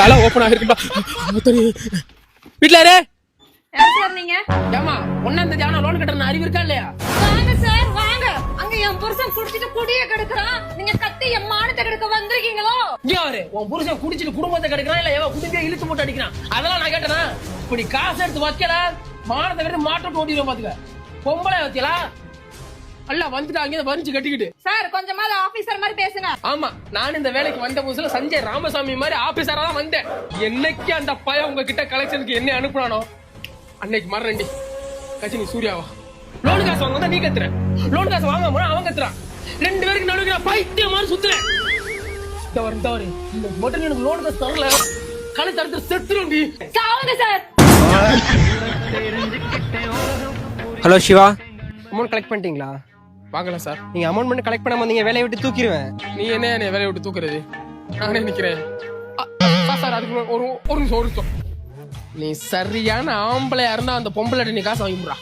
தலை ஓப்பன் ஆகிருக்குடா. வீட்டுல நீங்க ஏமா ஒன்னா இந்த ஜானா லோன் கட்டுற அறிவு இருக்கா இல்லையா? வாங்க சார் வாங்க. அங்க என் புருஷன் குடிச்சிட்டு குடிய கெடுக்கிறான். நீங்க கத்தி என் மானத்தை கெடுக்க வந்திருக்கீங்களோ? இங்க அவரு உன் புருஷன் குடிச்சிட்டு குடும்பத்தை கெடுக்கிறான் இல்ல எவன் குடும்பத்தையே இழுத்து போட்டு அடிக்கிறான். அதெல்லாம் நான் கேட்டேனா? இப்படி காசு எடுத்து வைக்கல மானத்தை கட்டி மாட்டோட்டு ஓட்டிடுவோம் பாத்துக்க. பொம்பளை வச்சலா அல்ல வந்துட்டு அங்கே வரிஞ்சு கட்டிக்கிட்டு. சார் கொஞ்சமாவது ஆபீசர் மாதிரி பேசுங்க. ஆமா நான் இந்த வேலைக்கு வந்த புதுசுல சஞ்சய் ராமசாமி மாதிரி ஆபீசரா தான் வந்தேன். என்னைக்கு அந்த பையன் உங்ககிட்ட கலெக்ஷனுக்கு என்ன அனுப்புனானோ அன்னைக்கு மறண்டி கட்சி சூர்யாவா லோன் காசு வாங்க நீ கத்துற, லோன் காசு வாங்க போனா அவன் கத்துறான். ரெண்டு பேருக்கு நடுவுக்கு நான் பைத்தியம் மாதிரி சுத்துறேன். தவறு இந்த மட்டும் எனக்கு லோன் காசு தரல கணக்கு தடுத்து செத்துருண்டி. சாவுங்க sir. Hello Siva, amount collect பண்ணிட்டீங்களா? வாங்கல சார். நீங்க அமௌண்ட் மட்டும் கலெக்ட் பண்ணாம நீங்க வேலையை விட்டு தூக்கிடுவேன். நீ என்ன வேலையை விட்டு தூக்குறது? நானே நிக்கிறேன் சார். அதுக்கு ஒரு நிமிஷம். நீ சரியான ஆம்பளையா இருந்தா அந்த பொம்பளை நீ காசு வாங்கிடுறா.